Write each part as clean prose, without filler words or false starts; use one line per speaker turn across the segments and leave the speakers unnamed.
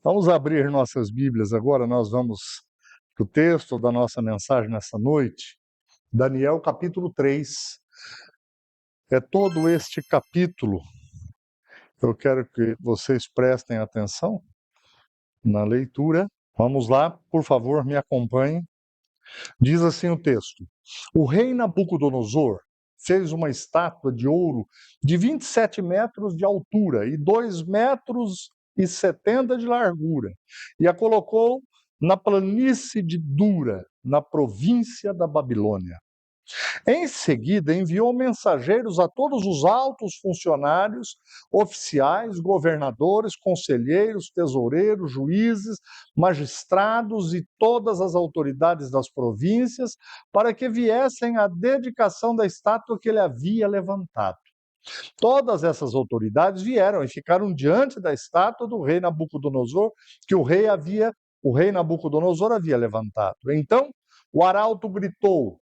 Vamos abrir nossas Bíblias agora, nós vamos para o texto da nossa mensagem nessa noite, Daniel capítulo 3. É todo este capítulo, eu quero que vocês prestem atenção na leitura. Vamos lá, por favor, me acompanhem. Diz assim o texto: O rei Nabucodonosor fez uma estátua de ouro de 27 metros de altura e 2,70 metros de largura, e a colocou na planície de Dura, na província da Babilônia. Em seguida, enviou mensageiros a todos os altos funcionários, oficiais, governadores, conselheiros, tesoureiros, juízes, magistrados e todas as autoridades das províncias, para que viessem à dedicação da estátua que ele havia levantado. Todas essas autoridades vieram e ficaram diante da estátua do rei Nabucodonosor, que o rei Nabucodonosor havia levantado. Então, o arauto gritou: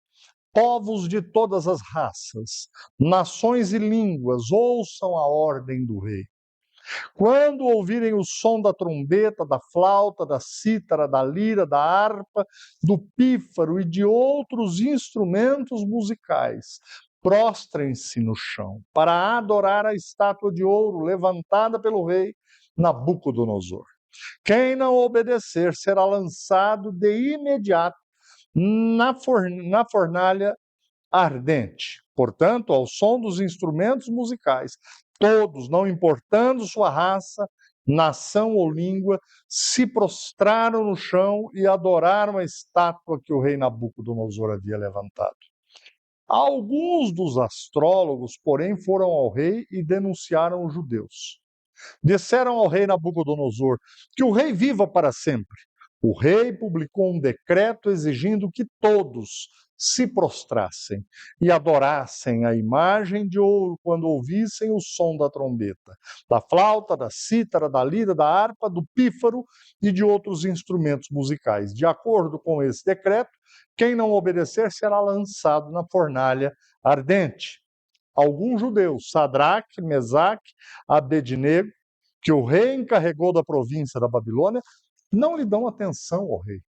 Povos de todas as raças, nações e línguas, ouçam a ordem do rei. Quando ouvirem o som da trombeta, da flauta, da cítara, da lira, da harpa, do pífaro e de outros instrumentos musicais, prostrem-se no chão para adorar a estátua de ouro levantada pelo rei Nabucodonosor. Quem não obedecer será lançado de imediato na fornalha ardente. Portanto, ao som dos instrumentos musicais, todos, não importando sua raça, nação ou língua, se prostraram no chão e adoraram a estátua que o rei Nabucodonosor havia levantado. Alguns dos astrólogos, porém, foram ao rei e denunciaram os judeus. Disseram ao rei Nabucodonosor que o rei viva para sempre. O rei publicou um decreto exigindo que todos se prostrassem e adorassem a imagem de ouro quando ouvissem o som da trombeta, da flauta, da cítara, da lira, da harpa, do pífaro e de outros instrumentos musicais. De acordo com esse decreto, quem não obedecer será lançado na fornalha ardente. Alguns judeus, Sadraque, Mesaque, Abednego, que o rei encarregou da província da Babilônia, não lhe dão atenção ao rei.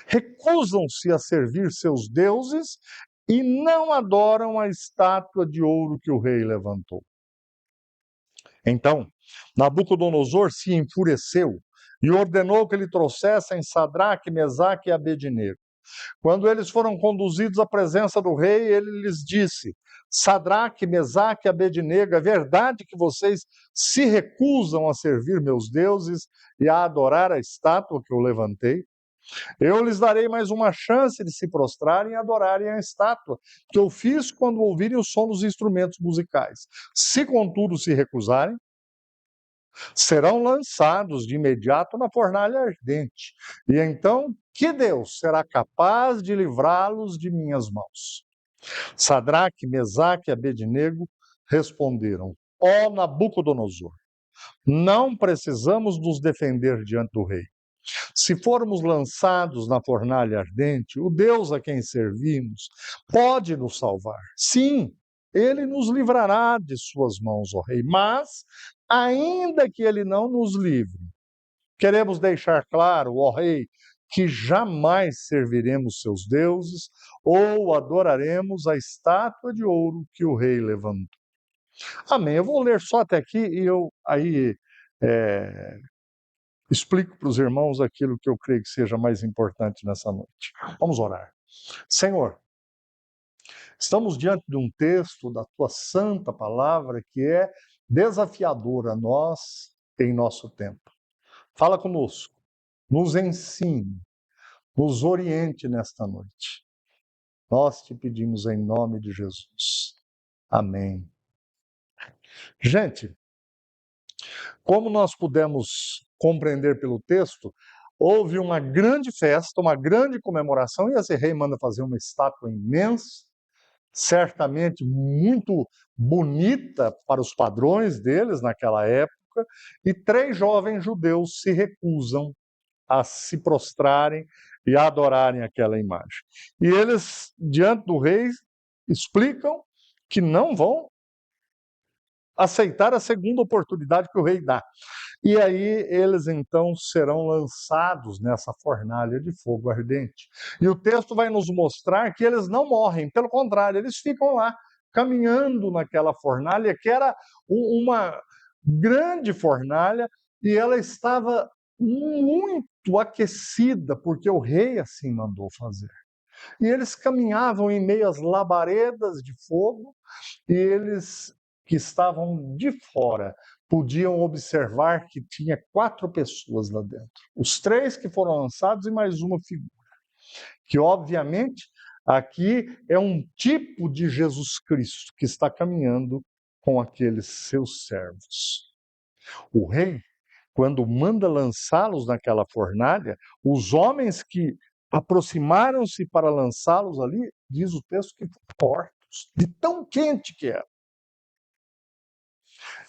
Recusam-se a servir seus deuses e não adoram a estátua de ouro que o rei levantou. Então, Nabucodonosor se enfureceu e ordenou que lhe trouxessem Sadraque, Mesaque e Abednego. Quando eles foram conduzidos à presença do rei, ele lhes disse: Sadraque, Mesaque e Abednego, é verdade que vocês se recusam a servir meus deuses e a adorar a estátua que eu levantei? Eu lhes darei mais uma chance de se prostrarem e adorarem a estátua que eu fiz quando ouvirem o som dos instrumentos musicais. Se, contudo, se recusarem, serão lançados de imediato na fornalha ardente. E então, que Deus será capaz de livrá-los de minhas mãos? Sadraque, Mesaque e Abednego responderam: Ó Nabucodonosor, não precisamos nos defender diante do rei. Se formos lançados na fornalha ardente, o Deus a quem servimos pode nos salvar. Sim, ele nos livrará de suas mãos, ó rei, mas, ainda que ele não nos livre, queremos deixar claro, ó rei, que jamais serviremos seus deuses ou adoraremos a estátua de ouro que o rei levantou. Amém. Eu vou ler só até aqui e eu aí explico para os irmãos aquilo que eu creio que seja mais importante nessa noite. Vamos orar. Senhor, estamos diante de um texto da tua santa palavra que é desafiador a nós em nosso tempo. Fala conosco, nos ensine, nos oriente nesta noite. Nós te pedimos em nome de Jesus. Amém. Gente, como nós pudemos compreender pelo texto, houve uma grande festa, uma grande comemoração, e esse rei manda fazer uma estátua imensa, certamente muito bonita para os padrões deles naquela época, e 3 jovens judeus se recusam a se prostrarem e a adorarem aquela imagem. E eles, diante do rei, explicam que não vão aceitar a segunda oportunidade que o rei dá. E aí eles então serão lançados nessa fornalha de fogo ardente. E o texto vai nos mostrar que eles não morrem, pelo contrário, eles ficam lá, caminhando naquela fornalha, que era uma grande fornalha, e ela estava muito aquecida, porque o rei assim mandou fazer. E eles caminhavam em meio às labaredas de fogo, e eles que estavam de fora podiam observar que tinha 4 pessoas lá dentro. Os 3 que foram lançados e mais uma figura. Que, obviamente, aqui é um tipo de Jesus Cristo que está caminhando com aqueles seus servos. O rei, quando manda lançá-los naquela fornalha, os homens que aproximaram-se para lançá-los ali, diz o texto que foram mortos, de tão quente que era.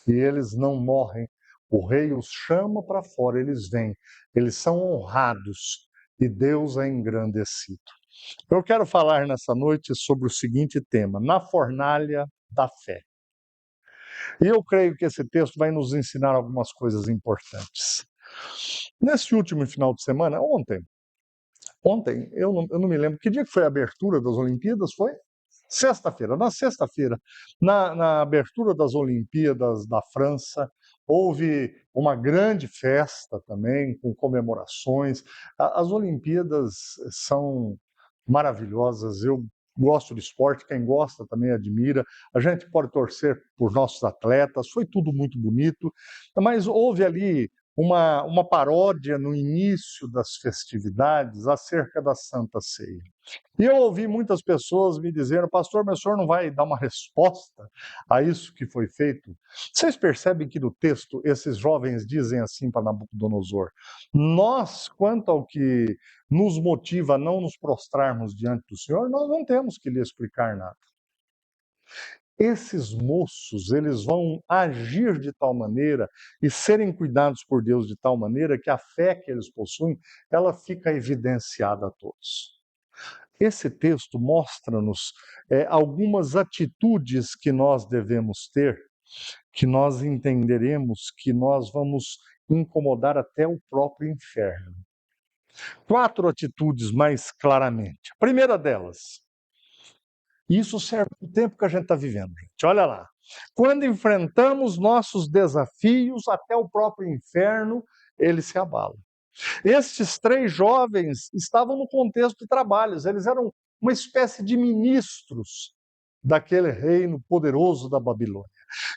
E eles não morrem. O rei os chama para fora, eles vêm, eles são honrados e Deus é engrandecido. Eu quero falar nessa noite sobre o seguinte tema: na fornalha da fé. E eu creio que esse texto vai nos ensinar algumas coisas importantes. Nesse último final de semana, ontem, eu não me lembro, que dia que foi a abertura das Olimpíadas? Foi? Sexta-feira, na sexta-feira, na abertura das Olimpíadas da França, houve uma grande festa também, com comemorações. As Olimpíadas são maravilhosas, eu gosto de esporte, quem gosta também admira, a gente pode torcer por nossos atletas, foi tudo muito bonito, mas houve ali uma paródia no início das festividades acerca da Santa Ceia. E eu ouvi muitas pessoas me dizendo: pastor, mas o senhor não vai dar uma resposta a isso que foi feito? Vocês percebem que no texto esses jovens dizem assim para Nabucodonosor: nós, quanto ao que nos motiva a não nos prostrarmos diante do Senhor, nós não temos que lhe explicar nada. Esses moços, eles vão agir de tal maneira e serem cuidados por Deus de tal maneira que a fé que eles possuem, ela fica evidenciada a todos. Esse texto mostra-nos algumas atitudes que nós devemos ter, que nós entenderemos que nós vamos incomodar até o próprio inferno. 4 atitudes mais claramente. A primeira delas, isso serve para o tempo que a gente está vivendo, gente. Olha lá. Quando enfrentamos nossos desafios, até o próprio inferno, ele se abala. Estes 3 jovens estavam no contexto de trabalhos, eles eram uma espécie de ministros daquele reino poderoso da Babilônia.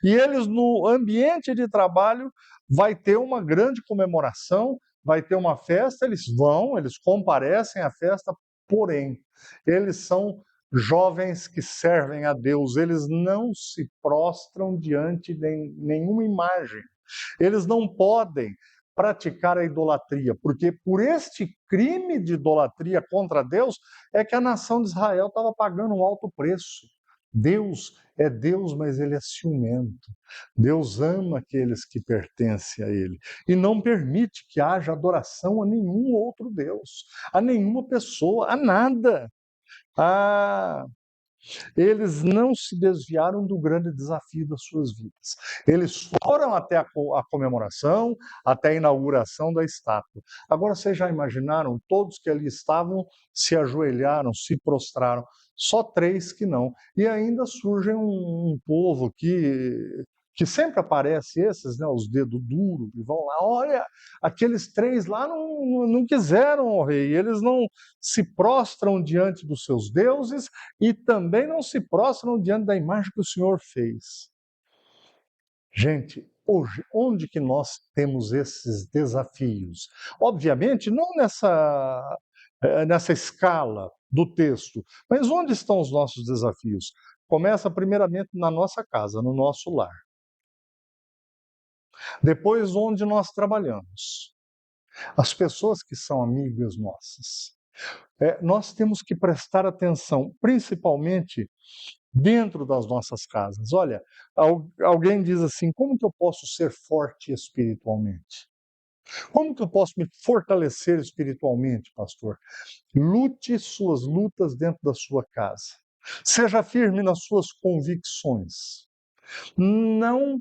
E eles, no ambiente de trabalho, vai ter uma grande comemoração, vai ter uma festa, eles comparecem à festa, porém, eles são jovens que servem a Deus, eles não se prostram diante de nenhuma imagem, eles não podem praticar a idolatria, porque por este crime de idolatria contra Deus é que a nação de Israel estava pagando um alto preço. Deus é Deus, mas ele é ciumento. Deus ama aqueles que pertencem a ele e não permite que haja adoração a nenhum outro Deus, a nenhuma pessoa, a nada. Eles não se desviaram do grande desafio das suas vidas. Eles foram até a comemoração, até a inauguração da estátua. Agora, vocês já imaginaram? Todos que ali estavam se ajoelharam, se prostraram. Só 3 que não. E ainda surge um povo que sempre aparece, esses, né, os dedos duros, e vão lá, olha, aqueles 3 lá não quiseram o rei, eles não se prostram diante dos seus deuses e também não se prostram diante da imagem que o Senhor fez. Gente, hoje, onde que nós temos esses desafios? Obviamente, não nessa escala do texto, mas onde estão os nossos desafios? Começa primeiramente na nossa casa, no nosso lar. Depois, onde nós trabalhamos. As pessoas que são amigas nossas. Nós temos que prestar atenção, principalmente dentro das nossas casas. Olha, alguém diz assim: como que eu posso ser forte espiritualmente? Como que eu posso me fortalecer espiritualmente, pastor? Lute suas lutas dentro da sua casa. Seja firme nas suas convicções. Não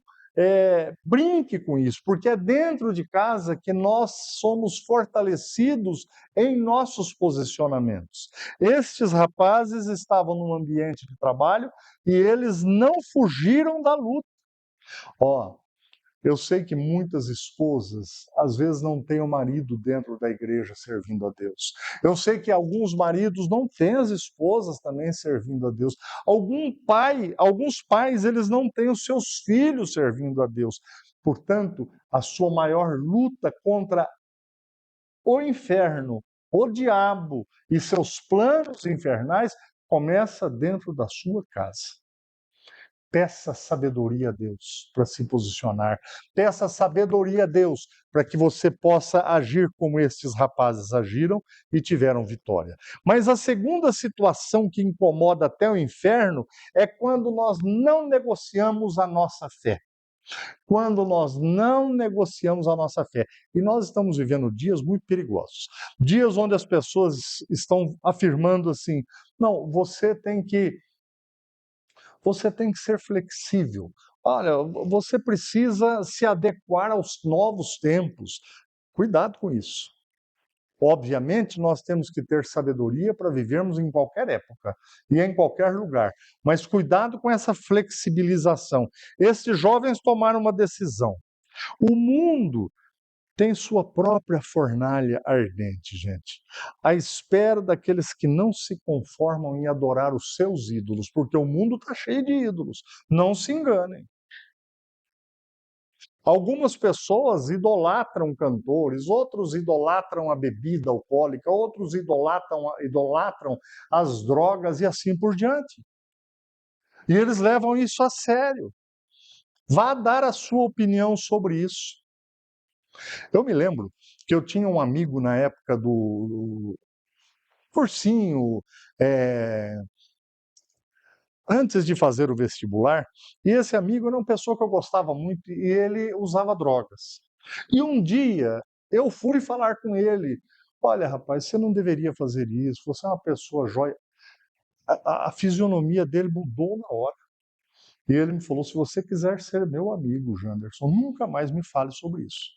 brinque com isso, porque é dentro de casa que nós somos fortalecidos em nossos posicionamentos. Estes rapazes estavam num ambiente de trabalho e eles não fugiram da luta. Ó, eu sei que muitas esposas, às vezes, não têm o marido dentro da igreja servindo a Deus. Eu sei que alguns maridos não têm as esposas também servindo a Deus. Alguns pais, eles não têm os seus filhos servindo a Deus. Portanto, a sua maior luta contra o inferno, o diabo e seus planos infernais começa dentro da sua casa. Peça sabedoria a Deus para se posicionar. Peça sabedoria a Deus para que você possa agir como estes rapazes agiram e tiveram vitória. Mas a segunda situação que incomoda até o inferno é quando nós não negociamos a nossa fé. Quando nós não negociamos a nossa fé. E nós estamos vivendo dias muito perigosos. Dias onde as pessoas estão afirmando assim: não, você tem que ser flexível. Olha, você precisa se adequar aos novos tempos. Cuidado com isso. Obviamente, nós temos que ter sabedoria para vivermos em qualquer época e em qualquer lugar, mas cuidado com essa flexibilização. Estes jovens tomaram uma decisão. O mundo tem sua própria fornalha ardente, gente, à espera daqueles que não se conformam em adorar os seus ídolos, porque o mundo está cheio de ídolos, não se enganem. Algumas pessoas idolatram cantores, outros idolatram a bebida alcoólica, outros idolatram as drogas e assim por diante. E eles levam isso a sério. Vá dar a sua opinião sobre isso. Eu me lembro que eu tinha um amigo na época do cursinho, antes de fazer o vestibular, e esse amigo era uma pessoa que eu gostava muito e ele usava drogas. E um dia eu fui falar com ele: olha, rapaz, você não deveria fazer isso, você é uma pessoa jóia. A fisionomia dele mudou na hora. E ele me falou: se você quiser ser meu amigo, Janderson, nunca mais me fale sobre isso.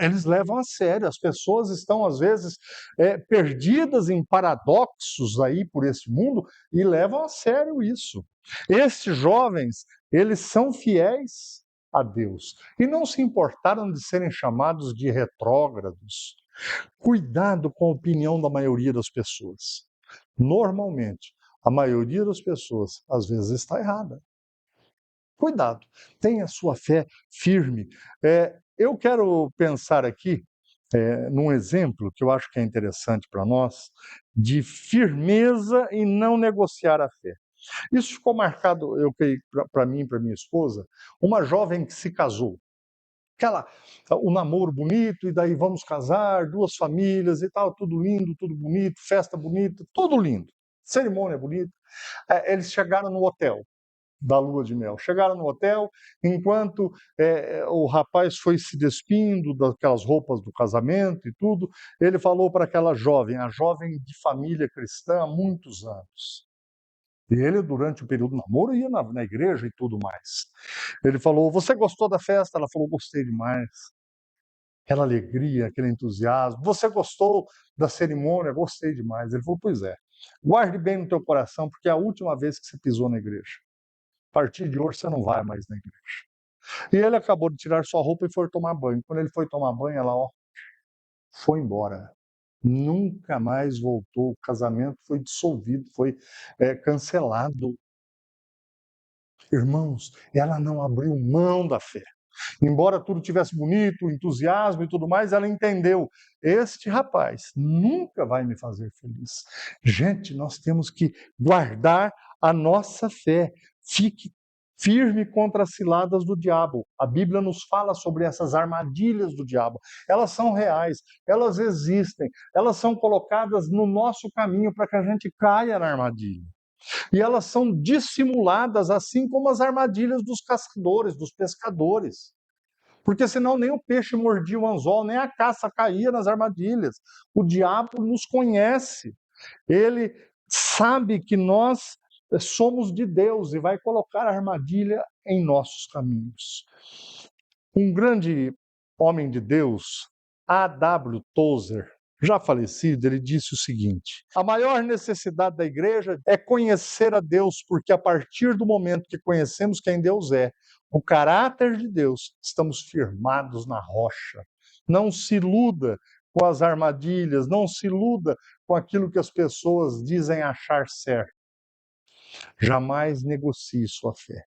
Eles levam a sério, as pessoas estão, às vezes, perdidas em paradoxos aí por esse mundo e levam a sério isso. Estes jovens, eles são fiéis a Deus e não se importaram de serem chamados de retrógrados. Cuidado com a opinião da maioria das pessoas. Normalmente, a maioria das pessoas, às vezes, está errada. Cuidado, tenha sua fé firme. Eu quero pensar aqui num exemplo que eu acho que é interessante para nós, de firmeza em não negociar a fé. Isso ficou marcado, eu creio, para mim e para minha esposa, uma jovem que se casou. O namoro bonito, e daí vamos casar, duas famílias e tal, tudo lindo, tudo bonito, festa bonita, tudo lindo, cerimônia bonita. Eles chegaram no hotel da lua de mel. Chegaram no hotel, enquanto o rapaz foi se despindo daquelas roupas do casamento e tudo, ele falou para aquela jovem, a jovem de família cristã há muitos anos. E ele, durante o período do namoro, ia na igreja e tudo mais. Ele falou: você gostou da festa? Ela falou: gostei demais. Aquela alegria, aquele entusiasmo. Você gostou da cerimônia? Gostei demais. Ele falou: pois é. Guarde bem no teu coração, porque é a última vez que você pisou na igreja. A partir de hoje você não vai mais na igreja. E ele acabou de tirar sua roupa e foi tomar banho. Quando ele foi tomar banho, ela foi embora. Nunca mais voltou. O casamento foi dissolvido, foi cancelado. Irmãos, ela não abriu mão da fé. Embora tudo tivesse bonito, entusiasmo e tudo mais, ela entendeu: este rapaz nunca vai me fazer feliz. Gente, nós temos que guardar a nossa fé. Fique firme contra as ciladas do diabo. A Bíblia nos fala sobre essas armadilhas do diabo. Elas são reais, elas existem, elas são colocadas no nosso caminho para que a gente caia na armadilha. E elas são dissimuladas, assim como as armadilhas dos caçadores, dos pescadores. Porque senão nem o peixe mordia o anzol, nem a caça caía nas armadilhas. O diabo nos conhece. Ele sabe que nós somos de Deus e vai colocar armadilha em nossos caminhos. Um grande homem de Deus, A.W. Tozer, já falecido, ele disse o seguinte: a maior necessidade da igreja é conhecer a Deus, porque a partir do momento que conhecemos quem Deus é, o caráter de Deus, estamos firmados na rocha. Não se iluda com as armadilhas, não se iluda com aquilo que as pessoas dizem achar certo. Jamais negocie sua fé.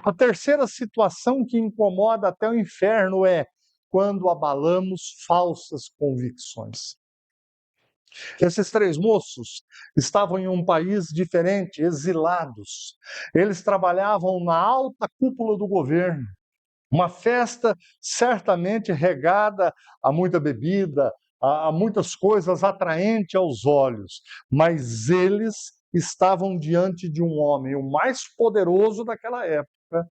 A terceira situação que incomoda até o inferno é quando abalamos falsas convicções. Esses três moços estavam em um país diferente, exilados. Eles trabalhavam na alta cúpula do governo. Uma festa certamente regada a muita bebida, a muitas coisas atraentes aos olhos, mas eles estavam diante de um homem, o mais poderoso daquela época,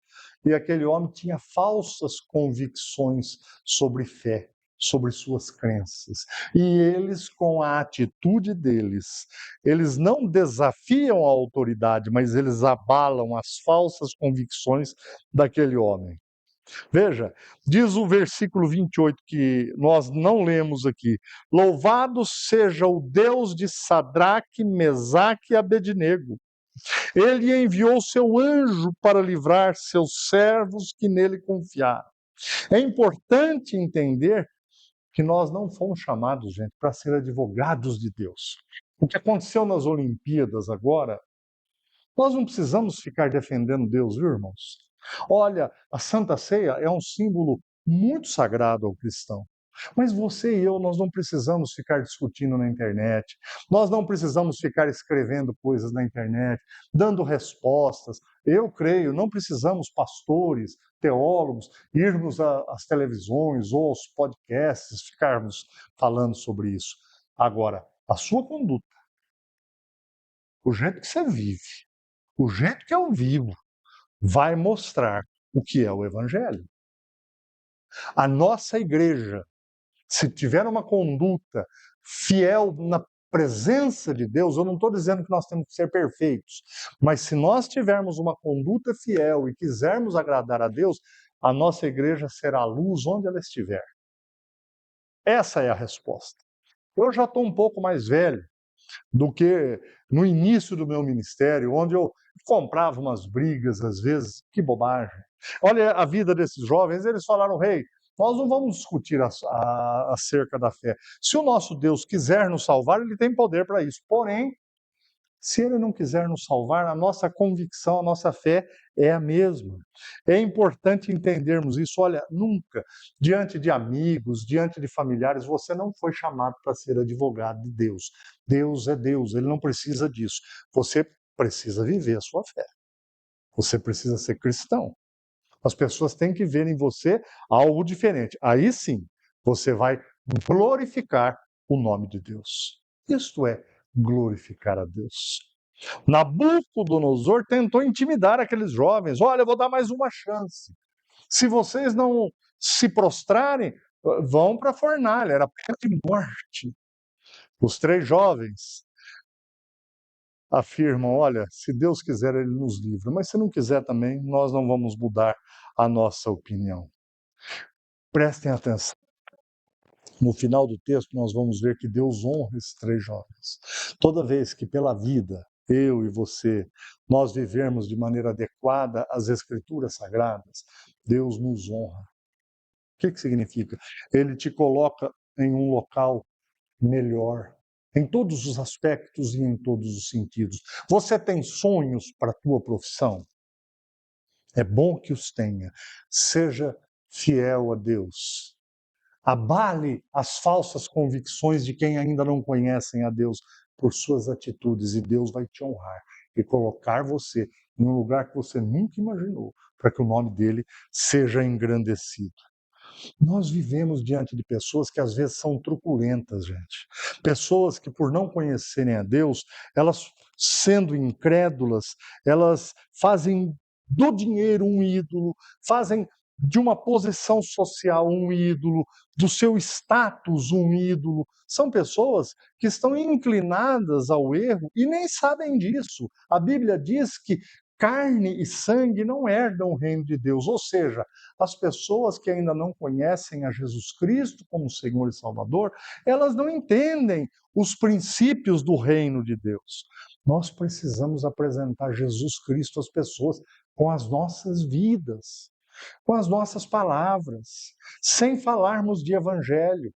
e aquele homem tinha falsas convicções sobre fé, sobre suas crenças. E eles, com a atitude deles, eles não desafiam a autoridade, mas eles abalam as falsas convicções daquele homem. Veja, diz o versículo 28 que nós não lemos aqui: louvado seja o Deus de Sadraque, Mesaque e Abednego. Ele enviou seu anjo para livrar seus servos que nele confiaram. É importante entender que nós não fomos chamados, gente, para ser advogados de Deus. O que aconteceu nas Olimpíadas agora, nós não precisamos ficar defendendo Deus, viu, irmãos? Olha, a Santa Ceia é um símbolo muito sagrado ao cristão. Mas você e eu, nós não precisamos ficar discutindo na internet, nós não precisamos ficar escrevendo coisas na internet, dando respostas. Eu creio, não precisamos, pastores, teólogos, irmos às televisões ou aos podcasts, ficarmos falando sobre isso. Agora, a sua conduta, o jeito que você vive, o jeito que eu vivo, vai mostrar o que é o Evangelho. A nossa igreja, se tiver uma conduta fiel na presença de Deus, eu não estou dizendo que nós temos que ser perfeitos, mas se nós tivermos uma conduta fiel e quisermos agradar a Deus, a nossa igreja será luz onde ela estiver. Essa é a resposta. Eu já estou um pouco mais velho do que no início do meu ministério, onde eu comprava umas brigas, às vezes, que bobagem. Olha a vida desses jovens, eles falaram, rei, nós não vamos discutir acerca da fé. Se o nosso Deus quiser nos salvar, ele tem poder para isso. Porém, se ele não quiser nos salvar, a nossa convicção, a nossa fé é a mesma. É importante entendermos isso. Olha, nunca, diante de amigos, diante de familiares, você não foi chamado para ser advogado de Deus. Deus é Deus, ele não precisa disso. Você precisa viver a sua fé. Você precisa ser cristão. As pessoas têm que ver em você algo diferente. Aí sim, você vai glorificar o nome de Deus. Isto é glorificar a Deus. Nabucodonosor tentou intimidar aqueles jovens. Olha, eu vou dar mais uma chance. Se vocês não se prostrarem, vão para a fornalha. Era pena de morte. Os três jovens afirmam, olha, se Deus quiser, ele nos livra. Mas se não quiser também, nós não vamos mudar a nossa opinião. Prestem atenção. No final do texto, nós vamos ver que Deus honra esses três jovens. Toda vez que pela vida, eu e você, nós vivermos de maneira adequada às Escrituras Sagradas, Deus nos honra. O que significa? Ele te coloca em um local melhor, em todos os aspectos e em todos os sentidos. Você tem sonhos para a tua profissão? É bom que os tenha. Seja fiel a Deus. Abale as falsas convicções de quem ainda não conhecem a Deus por suas atitudes e Deus vai te honrar e colocar você em um lugar que você nunca imaginou, para que o nome dele seja engrandecido. Nós vivemos diante de pessoas que às vezes são truculentas, gente. Pessoas que por não conhecerem a Deus, elas sendo incrédulas, elas fazem do dinheiro um ídolo, fazem de uma posição social um ídolo, do seu status um ídolo. São pessoas que estão inclinadas ao erro e nem sabem disso. A Bíblia diz que carne e sangue não herdam o reino de Deus, ou seja, as pessoas que ainda não conhecem a Jesus Cristo como Senhor e Salvador, elas não entendem os princípios do reino de Deus. Nós precisamos apresentar Jesus Cristo às pessoas com as nossas vidas, com as nossas palavras, sem falarmos de evangelho,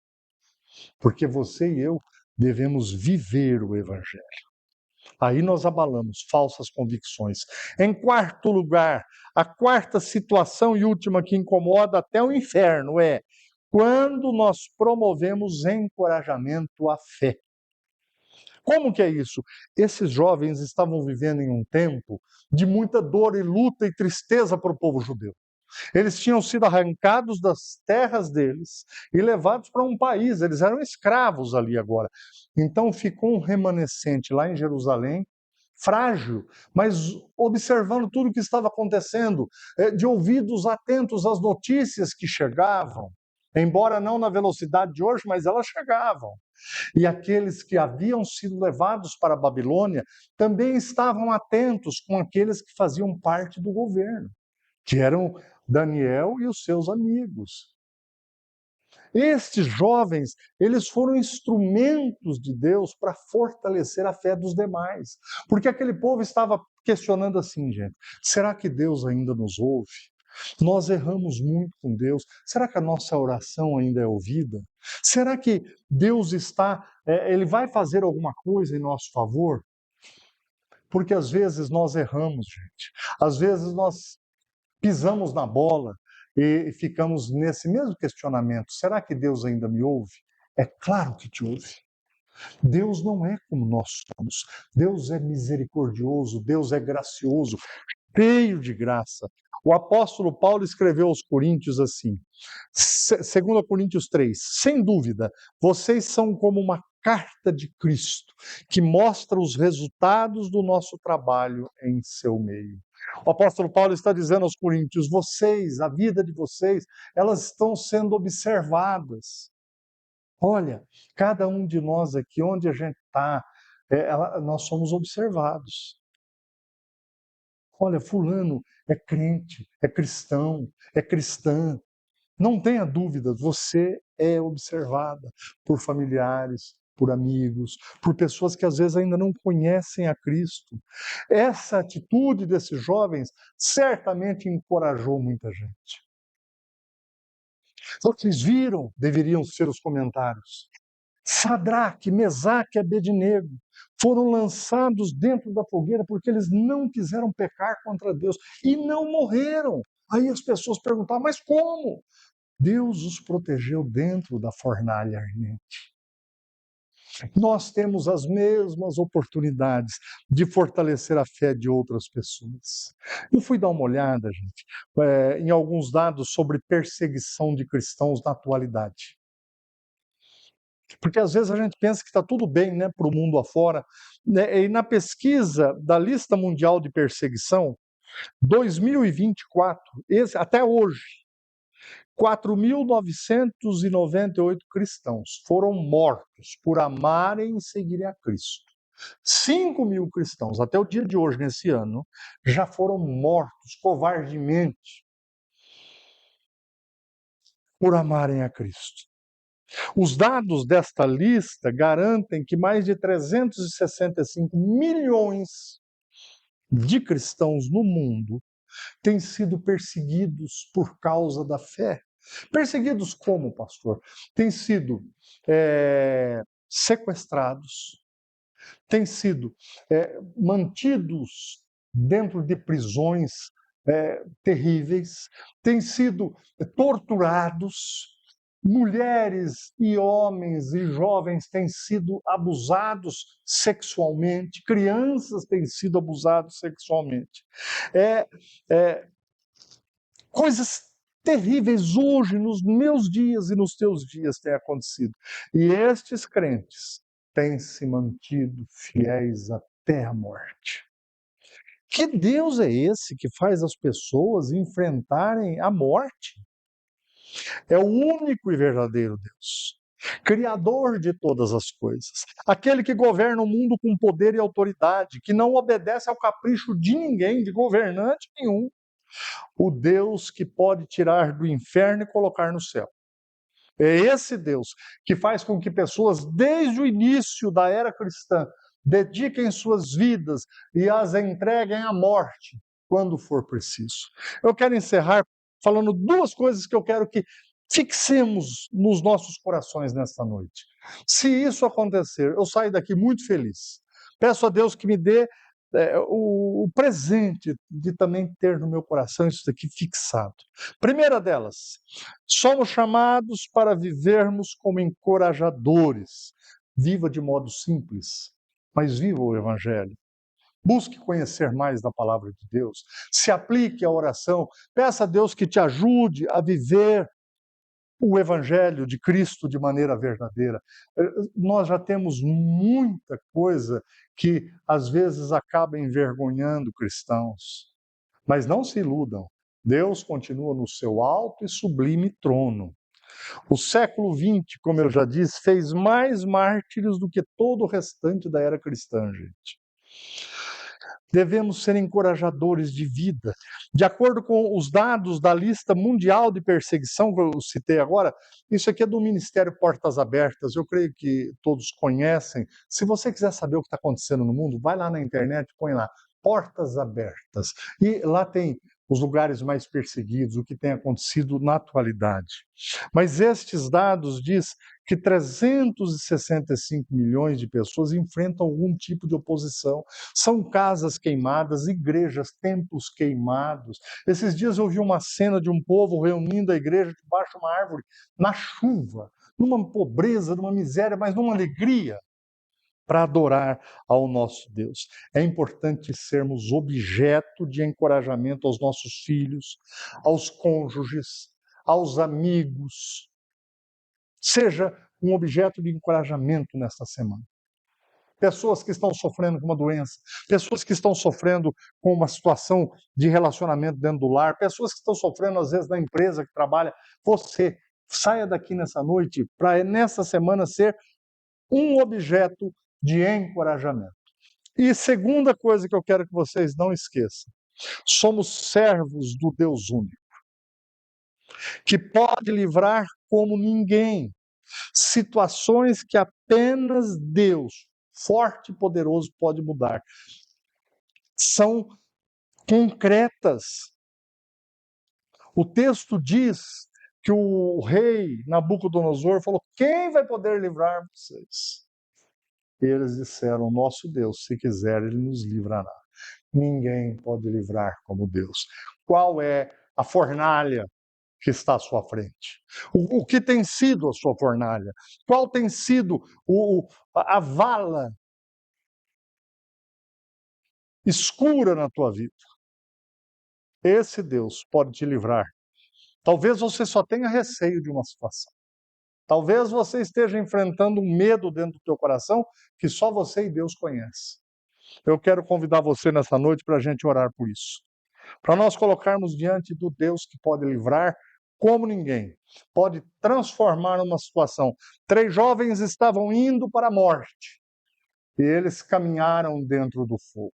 porque você e eu devemos viver o evangelho. Aí nós abalamos falsas convicções. Em quarto lugar, a quarta situação e última que incomoda até o inferno é quando nós promovemos encorajamento à fé. Como que é isso? Esses jovens estavam vivendo em um tempo de muita dor e luta e tristeza para o povo judeu. Eles tinham sido arrancados das terras deles e levados para um país, eles eram escravos ali agora. Então ficou um remanescente lá em Jerusalém, frágil, mas observando tudo o que estava acontecendo, de ouvidos atentos às notícias que chegavam, embora não na velocidade de hoje, mas elas chegavam. E aqueles que haviam sido levados para a Babilônia também estavam atentos com aqueles que faziam parte do governo, que eram Daniel e os seus amigos. Estes jovens, eles foram instrumentos de Deus para fortalecer a fé dos demais. Porque aquele povo estava questionando assim, gente, será que Deus ainda nos ouve? Nós erramos muito com Deus. Será que a nossa oração ainda é ouvida? Será que Deus ele vai fazer alguma coisa em nosso favor? Porque às vezes nós erramos, gente. Às vezes nós pisamos na bola e ficamos nesse mesmo questionamento. Será que Deus ainda me ouve? É claro que te ouve. Deus não é como nós somos. Deus é misericordioso, Deus é gracioso, cheio de graça. O apóstolo Paulo escreveu aos Coríntios assim, 2 Coríntios 3, sem dúvida, vocês são como uma carta de Cristo, que mostra os resultados do nosso trabalho em seu meio. O apóstolo Paulo está dizendo aos Coríntios, vocês, a vida de vocês, elas estão sendo observadas. Olha, cada um de nós aqui, onde a gente está, nós somos observados. Olha, fulano é crente, é cristão, é cristã. Não tenha dúvidas, você é observada por familiares, por amigos, por pessoas que às vezes ainda não conhecem a Cristo. Essa atitude desses jovens certamente encorajou muita gente. Vocês viram, deveriam ser os comentários. Sadraque, Mesaque e Abednego foram lançados dentro da fogueira porque eles não quiseram pecar contra Deus e não morreram. Aí as pessoas perguntavam, mas como? Deus os protegeu dentro da fornalha ardente. Nós temos as mesmas oportunidades de fortalecer a fé de outras pessoas. Eu fui dar uma olhada, gente, em alguns dados sobre perseguição de cristãos na atualidade. Porque às vezes a gente pensa que está tudo bem, né, para o mundo afora. Né? E na pesquisa da lista mundial de perseguição, 2024, até hoje, 4.998 cristãos foram mortos por amarem e seguirem a Cristo. 5.000 cristãos, até o dia de hoje, nesse ano, já foram mortos covardemente por amarem a Cristo. Os dados desta lista garantem que mais de 365 milhões de cristãos no mundo têm sido perseguidos por causa da fé. Perseguidos como, pastor? Têm sido sequestrados, têm sido mantidos dentro de prisões terríveis, têm sido torturados. Mulheres e homens e jovens têm sido abusados sexualmente, crianças têm sido abusadas sexualmente. Coisas terríveis hoje, nos meus dias e nos teus dias, têm acontecido. E estes crentes têm se mantido fiéis até a morte. Que Deus é esse que faz as pessoas enfrentarem a morte? É o único e verdadeiro Deus, Criador de todas as coisas, aquele que governa o mundo com poder e autoridade, que não obedece ao capricho de ninguém, de governante nenhum, o Deus que pode tirar do inferno e colocar no céu. É esse Deus que faz com que pessoas, desde o início da era cristã, dediquem suas vidas e as entreguem à morte, quando for preciso. Eu quero encerrar falando duas coisas que eu quero que fixemos nos nossos corações nesta noite. Se isso acontecer, eu saio daqui muito feliz. Peço a Deus que me dê o presente de também ter no meu coração isso daqui fixado. Primeira delas, somos chamados para vivermos como encorajadores. Viva de modo simples, mas viva o Evangelho. Busque conhecer mais da palavra de Deus. Se aplique à oração. Peça a Deus que te ajude a viver o Evangelho de Cristo de maneira verdadeira. Nós já temos muita coisa que às vezes acaba envergonhando cristãos. Mas não se iludam. Deus continua no seu alto e sublime trono. O século XX, como eu já disse, fez mais mártires do que todo o restante da era cristã, gente. Devemos ser encorajadores de vida. De acordo com os dados da lista mundial de perseguição que eu citei agora, isso aqui é do Ministério Portas Abertas, eu creio que todos conhecem. Se você quiser saber o que está acontecendo no mundo, vai lá na internet, põe lá, Portas Abertas. E lá tem os lugares mais perseguidos, o que tem acontecido na atualidade. Mas estes dados diz que 365 milhões de pessoas enfrentam algum tipo de oposição. São casas queimadas, igrejas, templos queimados. Esses dias eu vi uma cena de um povo reunindo a igreja debaixo de uma árvore, na chuva, numa pobreza, numa miséria, mas numa alegria, para adorar ao nosso Deus. É importante sermos objeto de encorajamento aos nossos filhos, aos cônjuges, aos amigos. Seja um objeto de encorajamento nesta semana. Pessoas que estão sofrendo com uma doença, pessoas que estão sofrendo com uma situação de relacionamento dentro do lar, pessoas que estão sofrendo, às vezes, na empresa que trabalha. Você saia daqui nessa noite para, nessa semana, ser um objeto de encorajamento. E segunda coisa que eu quero que vocês não esqueçam: somos servos do Deus único, que pode livrar como ninguém situações que apenas Deus, forte e poderoso, pode mudar. São concretas. O texto diz que o rei Nabucodonosor falou: quem vai poder livrar vocês? Eles disseram: nosso Deus, se quiser, ele nos livrará. Ninguém pode livrar como Deus. Qual é a fornalha que está à sua frente? O que tem sido a sua fornalha? Qual tem sido a vala escura na tua vida? Esse Deus pode te livrar. Talvez você só tenha receio de uma situação. Talvez você esteja enfrentando um medo dentro do teu coração que só você e Deus conhecem. Eu quero convidar você nessa noite para a gente orar por isso. Para nós colocarmos diante do Deus que pode livrar como ninguém, pode transformar uma situação. 3 jovens estavam indo para a morte e eles caminharam dentro do fogo.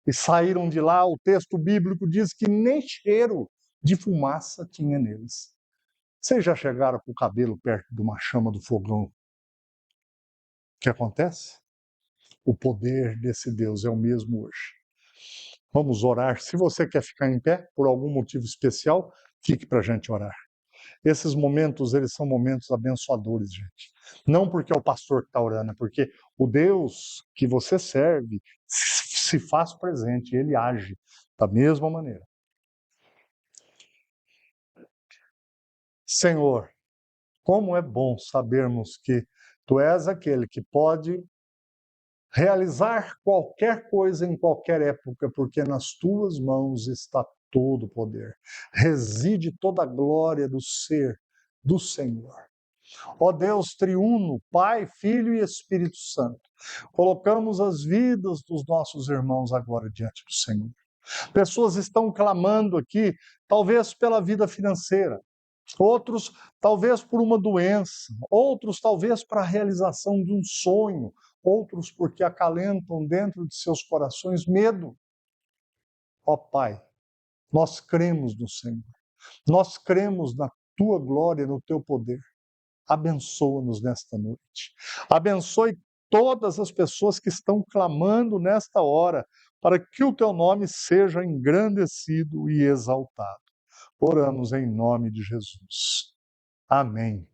E saíram de lá, o texto bíblico diz que nem cheiro de fumaça tinha neles. Vocês já chegaram com o cabelo perto de uma chama do fogão? O que acontece? O poder desse Deus é o mesmo hoje. Vamos orar. Se você quer ficar em pé, por algum motivo especial, fique para a gente orar. Esses momentos, eles são momentos abençoadores, gente. Não porque é o pastor que está orando, é porque o Deus que você serve se faz presente, ele age da mesma maneira. Senhor, como é bom sabermos que Tu és aquele que pode realizar qualquer coisa em qualquer época, porque nas Tuas mãos está todo o poder. Reside toda a glória do ser do Senhor. Ó Deus triuno, Pai, Filho e Espírito Santo, colocamos as vidas dos nossos irmãos agora diante do Senhor. Pessoas estão clamando aqui, talvez pela vida financeira, outros talvez por uma doença, outros talvez para a realização de um sonho, outros porque acalentam dentro de seus corações medo. Ó Pai, nós cremos no Senhor, nós cremos na Tua glória, no Teu poder. Abençoa-nos nesta noite. Abençoe todas as pessoas que estão clamando nesta hora, para que o Teu nome seja engrandecido e exaltado. Oramos em nome de Jesus. Amém.